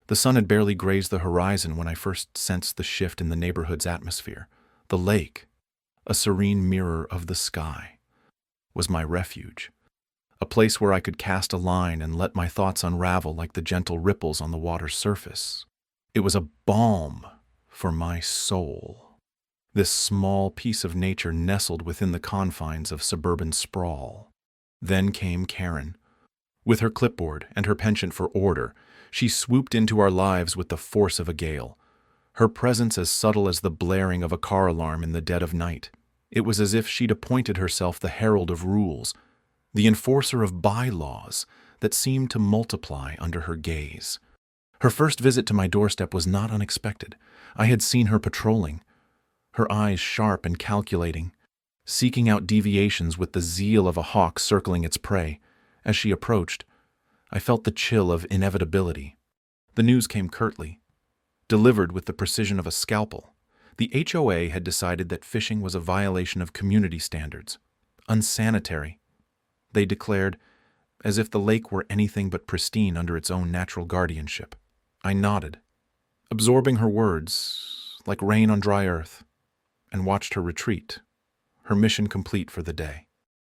The sun had barely grazed the horizon when I first sensed the shift in the neighborhood's atmosphere. The lake, a serene mirror of the sky, was my refuge, a place where I could cast a line and let my thoughts unravel like the gentle ripples on the water's surface. It was a balm for my soul. This small piece of nature nestled within the confines of suburban sprawl. Then came Karen. With her clipboard and her penchant for order, she swooped into our lives with the force of a gale, her presence as subtle as the blaring of a car alarm in the dead of night. It was as if she'd appointed herself the herald of rules, the enforcer of bylaws that seemed to multiply under her gaze. Her first visit to my doorstep was not unexpected. I had seen her patrolling, her eyes sharp and calculating, seeking out deviations with the zeal of a hawk circling its prey. As she approached, I felt the chill of inevitability. The news came curtly, delivered with the precision of a scalpel. The HOA had decided that fishing was a violation of community standards, unsanitary. They declared, as if the lake were anything but pristine under its own natural guardianship. I nodded, absorbing her words like rain on dry earth, and watched her retreat, her mission complete for the day.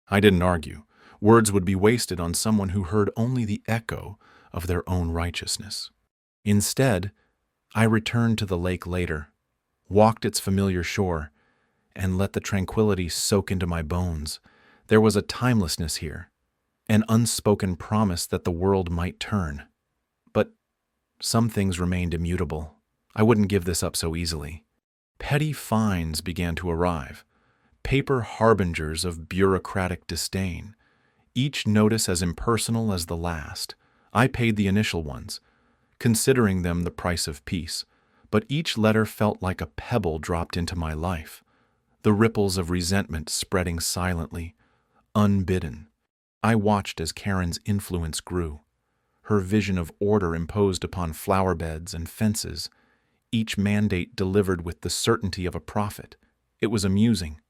I didn't argue. Words would be wasted on someone who heard only the echo of their own righteousness. Instead, I returned to the lake later, walked its familiar shore, and let the tranquility soak into my bones. There was a timelessness here, an unspoken promise that the world might turn. But some things remained immutable. I wouldn't give this up so easily. Petty fines began to arrive, paper harbingers of bureaucratic disdain, each notice as impersonal as the last. I paid the initial ones, considering them the price of peace, but each letter felt like a pebble dropped into my life, the ripples of resentment spreading silently, unbidden. I watched as Karen's influence grew, her vision of order imposed upon flower beds and fences, each mandate delivered with the certainty of a prophet. It was amusing,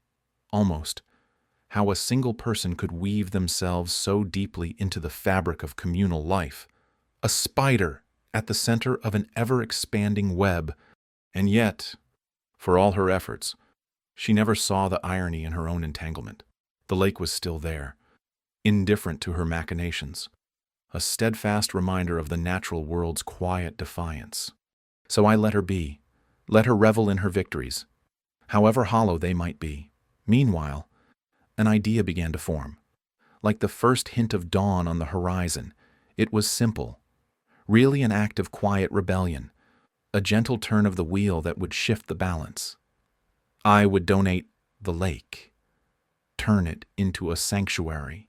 almost, how a single person could weave themselves so deeply into the fabric of communal life, a spider at the center of an ever-expanding web. And yet, for all her efforts, she never saw the irony in her own entanglement. The lake was still there, indifferent to her machinations, a steadfast reminder of the natural world's quiet defiance. So I let her be, let her revel in her victories, however hollow they might be. Meanwhile, an idea began to form. Like the first hint of dawn on the horizon, it was simple, really an act of quiet rebellion, a gentle turn of the wheel that would shift the balance. I would donate the lake, turn it into a sanctuary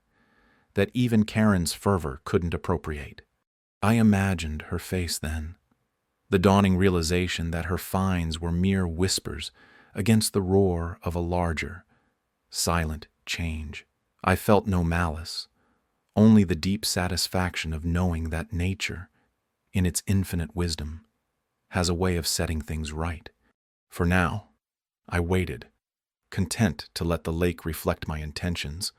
that even Karen's fervor couldn't appropriate. I imagined her face then, the dawning realization that her fines were mere whispers against the roar of a larger, silent change. I felt no malice, only the deep satisfaction of knowing that nature, in its infinite wisdom, has a way of setting things right. For now, I waited, content to let the lake reflect my intentions,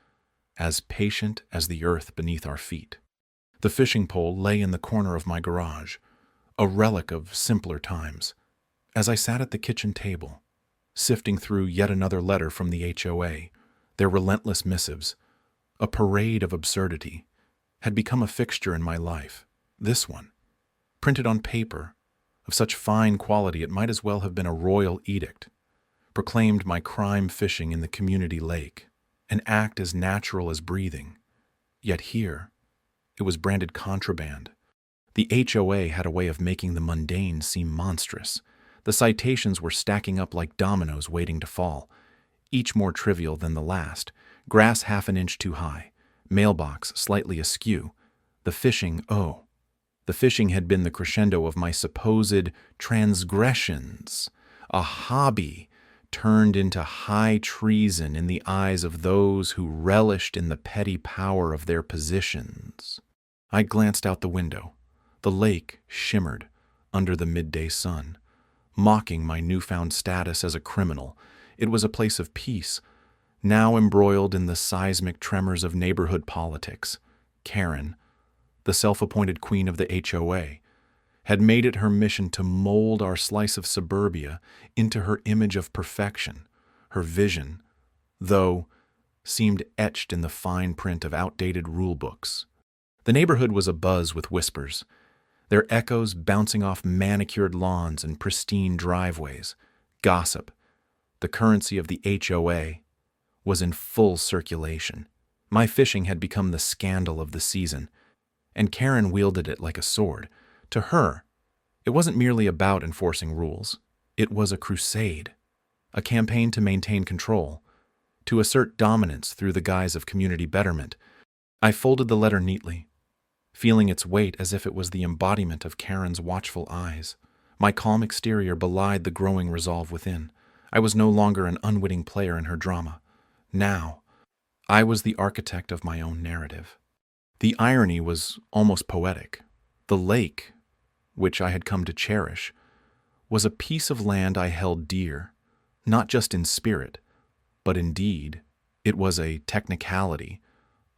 as patient as the earth beneath our feet. The fishing pole lay in the corner of my garage, a relic of simpler times. As I sat at the kitchen table, sifting through yet another letter from the HOA, their relentless missives, a parade of absurdity, had become a fixture in my life. This one, printed on paper, of such fine quality it might as well have been a royal edict, proclaimed my crime fishing in the community lake, an act as natural as breathing. Yet here, it was branded contraband. The HOA had a way of making the mundane seem monstrous. The citations were stacking up like dominoes waiting to fall, each more trivial than the last. Grass half an inch too high, mailbox slightly askew. The fishing had been the crescendo of my supposed transgressions, a hobby turned into high treason in the eyes of those who relished in the petty power of their positions. I glanced out the window. The lake shimmered under the midday sun, mocking my newfound status as a criminal. It was a place of peace, now embroiled in the seismic tremors of neighborhood politics. Karen, the self-appointed queen of the HOA, had made it her mission to mold our slice of suburbia into her image of perfection. Her vision, though, seemed etched in the fine print of outdated rule books. The neighborhood was abuzz with whispers, their echoes bouncing off manicured lawns and pristine driveways. Gossip, the currency of the HOA, was in full circulation. My fishing had become the scandal of the season, and Karen wielded it like a sword. To her, it wasn't merely about enforcing rules. It was a crusade, a campaign to maintain control, to assert dominance through the guise of community betterment. I folded the letter neatly, feeling its weight as if it was the embodiment of Karen's watchful eyes. My calm exterior belied the growing resolve within. I was no longer an unwitting player in her drama. Now, I was the architect of my own narrative. The irony was almost poetic. The lake, which I had come to cherish, was a piece of land I held dear, not just in spirit, but in deed. It was a technicality,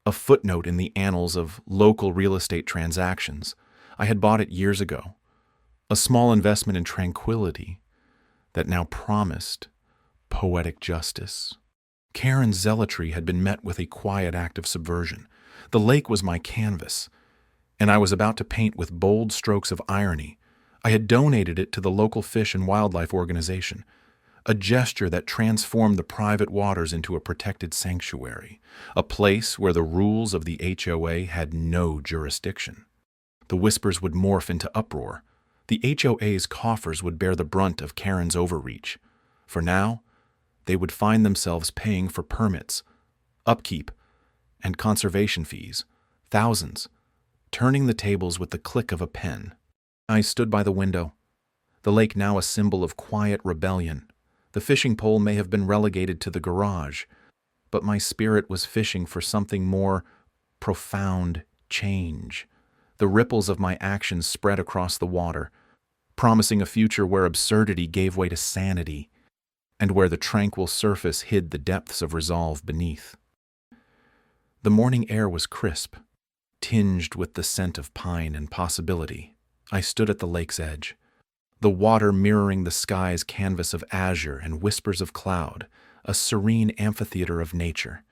a footnote in the annals of local real estate transactions. I had bought it years ago, a small investment in tranquility that now promised poetic justice. Karen's zealotry had been met with a quiet act of subversion. The lake was my canvas, and I was about to paint with bold strokes of irony. I had donated it to the local fish and wildlife organization, a gesture that transformed the private waters into a protected sanctuary, a place where the rules of the HOA had no jurisdiction. The whispers would morph into uproar. The HOA's coffers would bear the brunt of Karen's overreach. For now, they would find themselves paying for permits, upkeep, and conservation fees, thousands, turning the tables with the click of a pen. I stood by the window, the lake now a symbol of quiet rebellion. The fishing pole may have been relegated to the garage, but my spirit was fishing for something more profound: change. The ripples of my actions spread across the water, promising a future where absurdity gave way to sanity, and where the tranquil surface hid the depths of resolve beneath. The morning air was crisp, tinged with the scent of pine and possibility. I stood at the lake's edge, the water mirroring the sky's canvas of azure and whispers of cloud, a serene amphitheater of nature,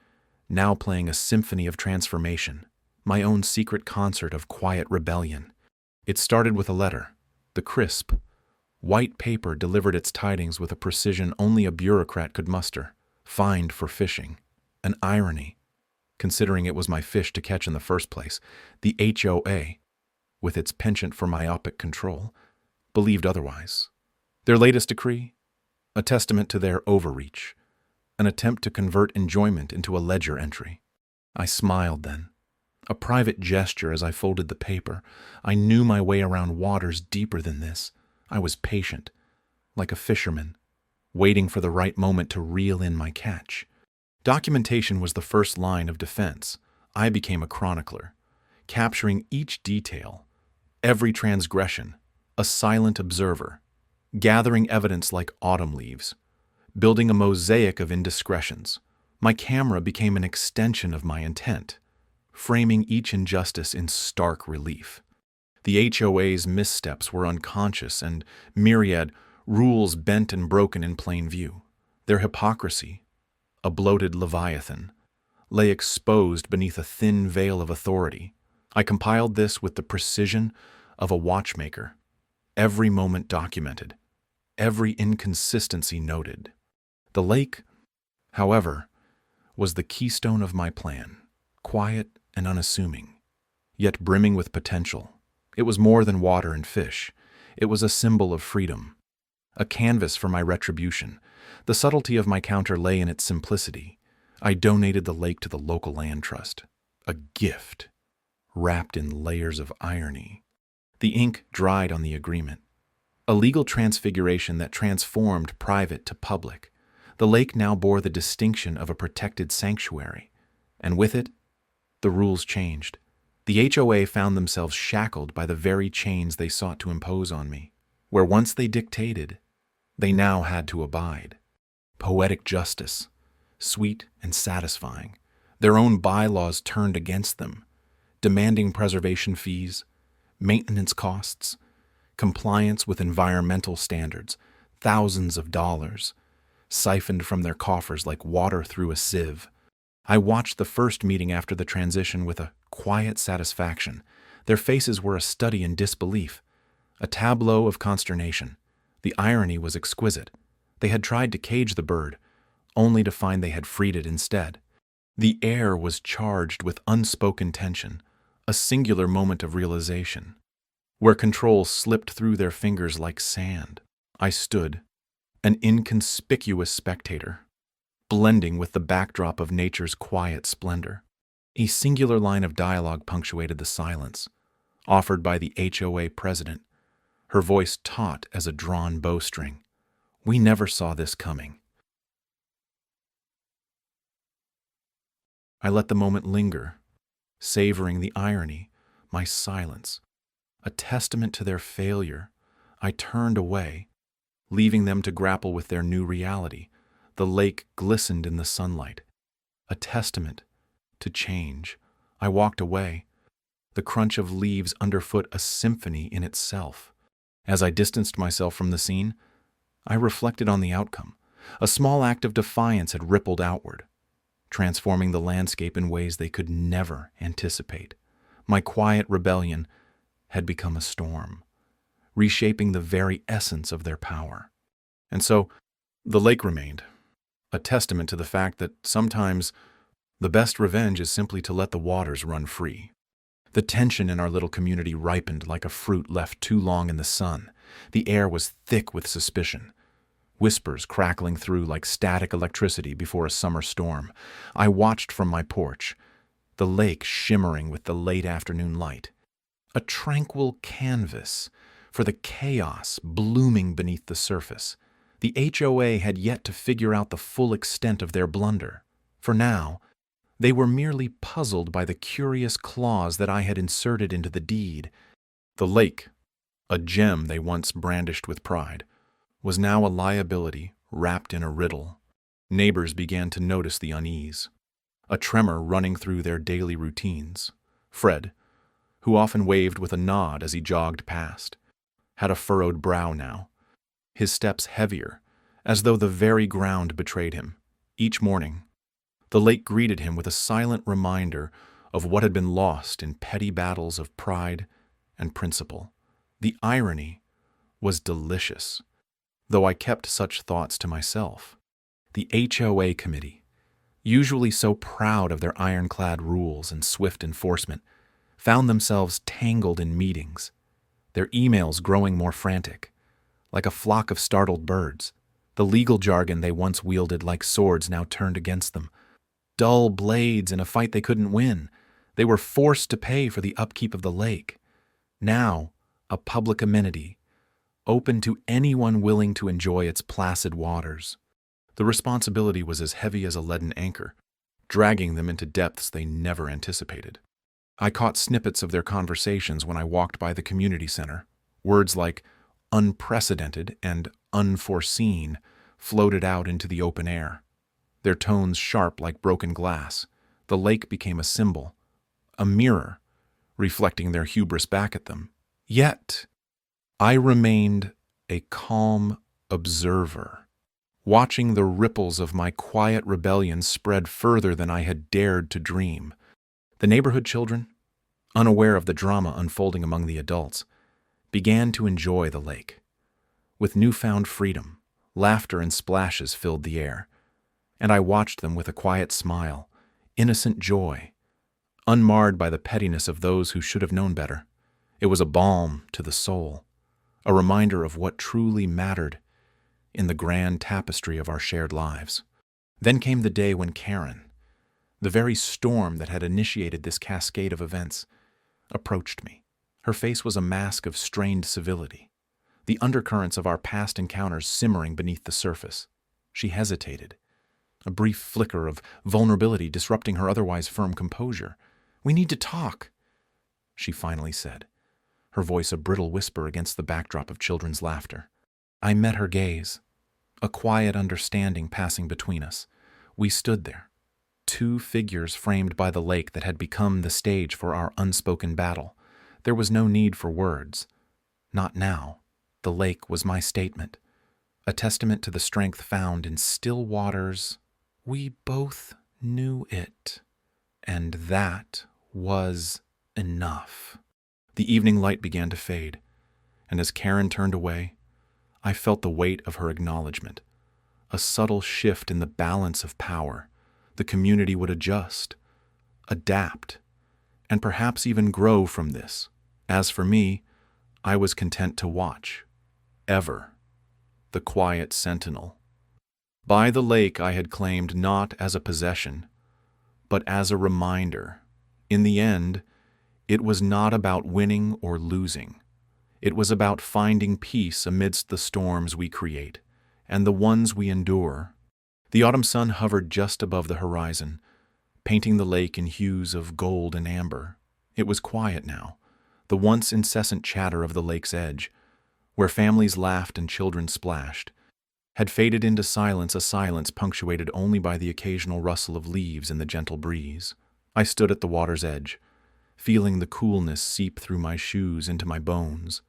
now playing a symphony of transformation, my own secret concert of quiet rebellion. It started with a letter. The crisp, white paper delivered its tidings with a precision only a bureaucrat could muster. Fined for fishing. An irony, considering it was my fish to catch in the first place. The HOA, with its penchant for myopic control, believed otherwise. Their latest decree? A testament to their overreach, an attempt to convert enjoyment into a ledger entry. I smiled then, a private gesture as I folded the paper. I knew my way around waters deeper than this. I was patient, like a fisherman, waiting for the right moment to reel in my catch. Documentation was the first line of defense. I became a chronicler, capturing each detail, every transgression, a silent observer, gathering evidence like autumn leaves, building a mosaic of indiscretions. My camera became an extension of my intent, framing each injustice in stark relief. The HOA's missteps were unconscious, and myriad rules bent and broken in plain view. Their hypocrisy, a bloated leviathan, lay exposed beneath a thin veil of authority. I compiled this with the precision of a watchmaker, every moment documented, every inconsistency noted. The lake, however, was the keystone of my plan, quiet and unassuming, yet brimming with potential. It was more than water and fish. It was a symbol of freedom, a canvas for my retribution. The subtlety of my counter lay in its simplicity. I donated the lake to the local land trust, a gift wrapped in layers of irony. The ink dried on the agreement, a legal transfiguration that transformed private to public. The lake now bore the distinction of a protected sanctuary, and with it, the rules changed. The HOA found themselves shackled by the very chains they sought to impose on me. Where once they dictated, they now had to abide. Poetic justice, sweet and satisfying. Their own bylaws turned against them, demanding preservation fees, maintenance costs, compliance with environmental standards, thousands of dollars, siphoned from their coffers like water through a sieve. I watched the first meeting after the transition with a quiet satisfaction. Their faces were a study in disbelief, a tableau of consternation. The irony was exquisite. They had tried to cage the bird, only to find they had freed it instead. The air was charged with unspoken tension, a singular moment of realization, where control slipped through their fingers like sand. I stood, an inconspicuous spectator, blending with the backdrop of nature's quiet splendor. A singular line of dialogue punctuated the silence, offered by the HOA president, her voice taut as a drawn bowstring. "We never saw this coming." I let the moment linger, savoring the irony, my silence. A testament to their failure, I turned away, leaving them to grapple with their new reality. The lake glistened in the sunlight. A testament to change. I walked away, the crunch of leaves underfoot a symphony in itself. As I distanced myself from the scene, I reflected on the outcome. A small act of defiance had rippled outward, transforming the landscape in ways they could never anticipate. My quiet rebellion had become a storm, reshaping the very essence of their power. And so, the lake remained, a testament to the fact that sometimes the best revenge is simply to let the waters run free. The tension in our little community ripened like a fruit left too long in the sun. The air was thick with suspicion, whispers crackling through like static electricity before a summer storm. I watched from my porch, the lake shimmering with the late afternoon light, a tranquil canvas for the chaos blooming beneath the surface. The HOA had yet to figure out the full extent of their blunder. For now, they were merely puzzled by the curious clause that I had inserted into the deed. The lake, a gem they once brandished with pride, was now a liability wrapped in a riddle. Neighbors began to notice the unease, a tremor running through their daily routines. Fred, who often waved with a nod as he jogged past, had a furrowed brow now, his steps heavier, as though the very ground betrayed him. Each morning, the lake greeted him with a silent reminder of what had been lost in petty battles of pride and principle. The irony was delicious, though I kept such thoughts to myself. The HOA committee, usually so proud of their ironclad rules and swift enforcement, found themselves tangled in meetings, their emails growing more frantic, like a flock of startled birds. The legal jargon they once wielded like swords now turned against them. Dull blades in a fight they couldn't win. They were forced to pay for the upkeep of the lake, now a public amenity, open to anyone willing to enjoy its placid waters. The responsibility was as heavy as a leaden anchor, dragging them into depths they never anticipated. I caught snippets of their conversations when I walked by the community center. Words like unprecedented and unforeseen floated out into the open air, their tones sharp like broken glass. The lake became a symbol, a mirror, reflecting their hubris back at them. Yet, I remained a calm observer, watching the ripples of my quiet rebellion spread further than I had dared to dream. The neighborhood children, unaware of the drama unfolding among the adults, began to enjoy the lake. With newfound freedom, laughter and splashes filled the air, and I watched them with a quiet smile, innocent joy, unmarred by the pettiness of those who should have known better. It was a balm to the soul, a reminder of what truly mattered in the grand tapestry of our shared lives. Then came the day when Karen, the very storm that had initiated this cascade of events, approached me. Her face was a mask of strained civility, the undercurrents of our past encounters simmering beneath the surface. She hesitated, a brief flicker of vulnerability disrupting her otherwise firm composure. "We need to talk," she finally said, her voice a brittle whisper against the backdrop of children's laughter. I met her gaze, a quiet understanding passing between us. We stood there, two figures framed by the lake that had become the stage for our unspoken battle. There was no need for words, Not now. The lake was my statement, a testament to the strength found in still waters. We both knew it, and that was enough. The evening light began to fade, and as Karen turned away, I felt the weight of her acknowledgement. A subtle shift in the balance of power. The community would adjust, adapt, and perhaps even grow from this. As for me, I was content to watch. Ever. The quiet sentinel. By the lake I had claimed not as a possession, but as a reminder. In the end, it was not about winning or losing. It was about finding peace amidst the storms we create, and the ones we endure. The autumn sun hovered just above the horizon, painting the lake in hues of gold and amber. It was quiet now, the once incessant chatter of the lake's edge, where families laughed and children splashed, had faded into silence, a silence punctuated only by the occasional rustle of leaves in the gentle breeze. I stood at the water's edge, feeling the coolness seep through my shoes into my bones,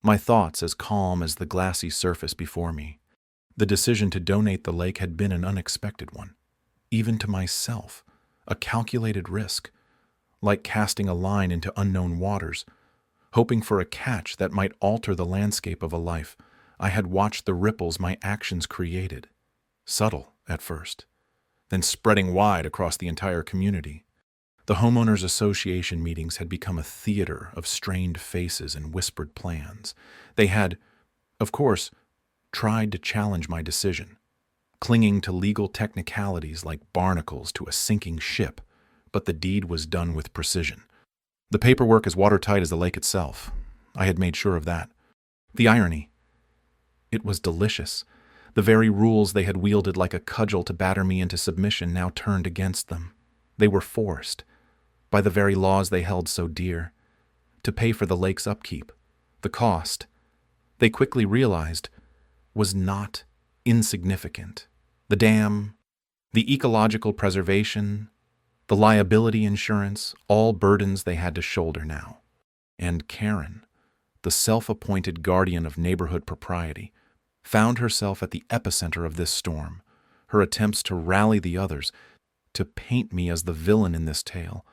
my thoughts as calm as the glassy surface before me. The decision to donate the lake had been an unexpected one, even to myself, a calculated risk, like casting a line into unknown waters, hoping for a catch that might alter the landscape of a life. I had watched the ripples my actions created, subtle at first, then spreading wide across the entire community. The homeowners association meetings had become a theater of strained faces and whispered plans. They had, of course, tried to challenge my decision, clinging to legal technicalities like barnacles to a sinking ship, but the deed was done with precision. The paperwork as watertight as the lake itself. I had made sure of that. The irony. It was delicious. The very rules they had wielded like a cudgel to batter me into submission now turned against them. They were forced, by the very laws they held so dear, to pay for the lake's upkeep. The cost, they quickly realized, was not insignificant. The dam, the ecological preservation, the liability insurance, all burdens they had to shoulder now. And Karen, the self-appointed guardian of neighborhood propriety, found herself at the epicenter of this storm. Her attempts to rally the others, to paint me as the villain in this tale,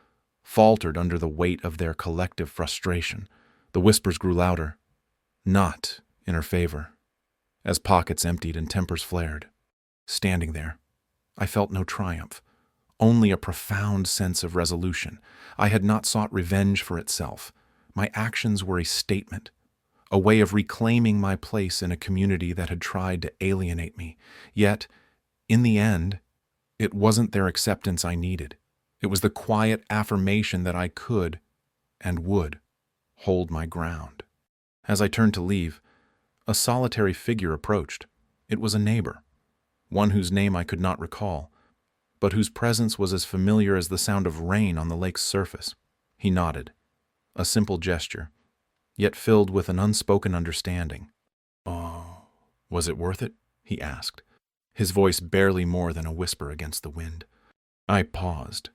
faltered under the weight of their collective frustration. The whispers grew louder, not in her favor. As pockets emptied and tempers flared, standing there, I felt no triumph, only a profound sense of resolution. I had not sought revenge for itself. My actions were a statement, a way of reclaiming my place in a community that had tried to alienate me. Yet, in the end, it wasn't their acceptance I needed. It was the quiet affirmation that I could and would hold my ground. As I turned to leave, a solitary figure approached. It was a neighbor, one whose name I could not recall, but whose presence was as familiar as the sound of rain on the lake's surface. He nodded, a simple gesture, yet filled with an unspoken understanding. "Oh, was it worth it?" he asked, his voice barely more than a whisper against the wind. I paused,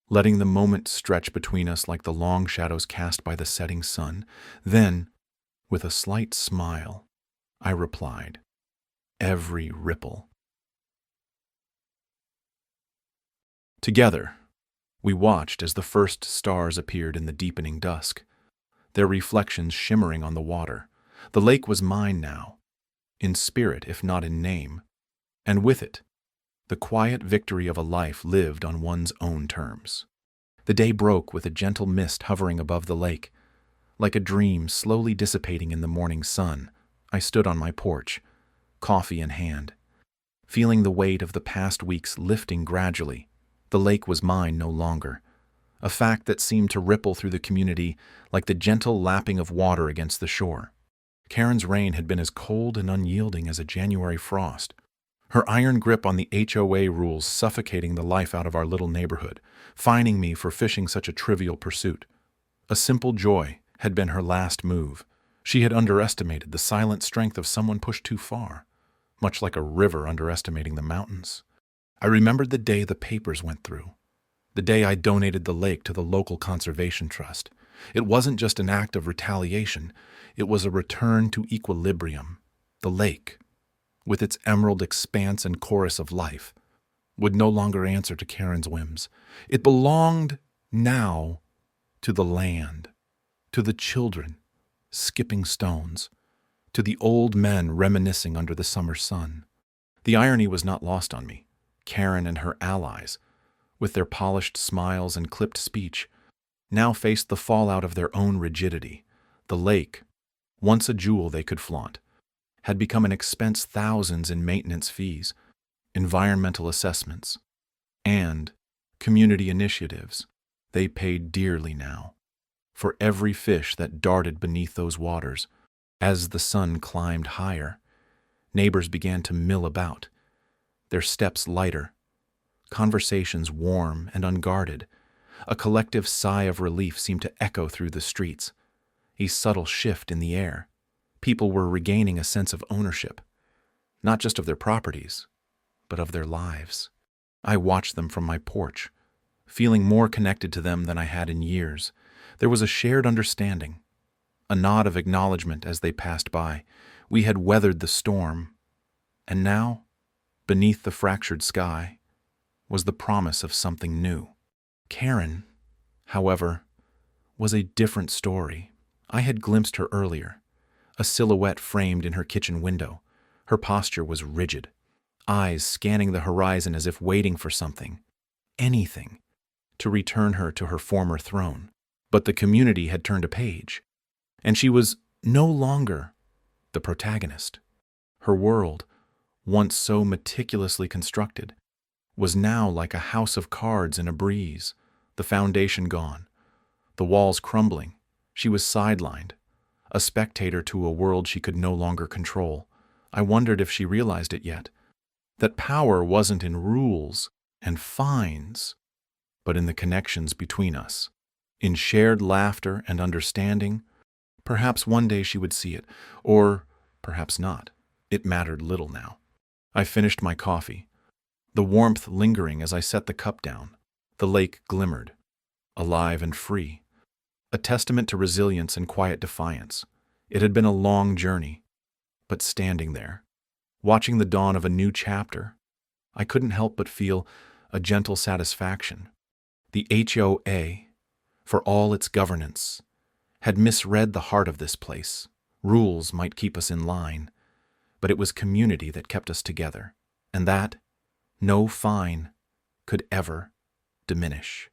letting the moment stretch between us like the long shadows cast by the setting sun. Then, with a slight smile, I replied, "Every ripple." Together, we watched as the first stars appeared in the deepening dusk, their reflections shimmering on the water. The lake was mine now, in spirit if not in name, and with it, the quiet victory of a life lived on one's own terms. The day broke with a gentle mist hovering above the lake, like a dream slowly dissipating in the morning sun. I stood on my porch, coffee in hand, feeling the weight of the past weeks lifting gradually. The lake was mine no longer, a fact that seemed to ripple through the community like the gentle lapping of water against the shore. Karen's reign had been as cold and unyielding as a January frost, her iron grip on the HOA rules suffocating the life out of our little neighborhood, fining me for fishing such a trivial pursuit. A simple joy had been her last move. She had underestimated the silent strength of someone pushed too far, much like a river underestimating the mountains. I remembered the day the papers went through, the day I donated the lake to the local conservation trust. It wasn't just an act of retaliation, it was a return to equilibrium. The lake, with its emerald expanse and chorus of life, would no longer answer to Karen's whims. It belonged now to the land, to the children skipping stones, to the old men reminiscing under the summer sun. The irony was not lost on me. Karen and her allies, with their polished smiles and clipped speech, now faced the fallout of their own rigidity. The lake, once a jewel they could flaunt, had become an expense thousands in maintenance fees, environmental assessments, and community initiatives. They paid dearly now for every fish that darted beneath those waters. As the sun climbed higher, neighbors began to mill about, their steps lighter, conversations warm and unguarded. A collective sigh of relief seemed to echo through the streets. A subtle shift in the air. People were regaining a sense of ownership, not just of their properties, but of their lives. I watched them from my porch, feeling more connected to them than I had in years. There was a shared understanding, a nod of acknowledgement as they passed by. We had weathered the storm, and now, beneath the fractured sky, was the promise of something new. Karen, however, was a different story. I had glimpsed her earlier, a silhouette framed in her kitchen window. Her posture was rigid, eyes scanning the horizon as if waiting for something, anything, to return her to her former throne. But the community had turned a page, and she was no longer the protagonist. Her world, once so meticulously constructed, was now like a house of cards in a breeze, the foundation gone, the walls crumbling. She was sidelined, a spectator to a world she could no longer control. I wondered if she realized it yet, that power wasn't in rules and fines, but in the connections between us, in shared laughter and understanding. Perhaps one day she would see it, or perhaps not. It mattered little now. I finished my coffee, the warmth lingering as I set the cup down. The lake glimmered, alive and free, a testament to resilience and quiet defiance. It had been a long journey, but standing there, watching the dawn of a new chapter, I couldn't help but feel a gentle satisfaction. The HOA, for all its governance, had misread the heart of this place. Rules might keep us in line, but it was community that kept us together, and that no fine could ever diminish.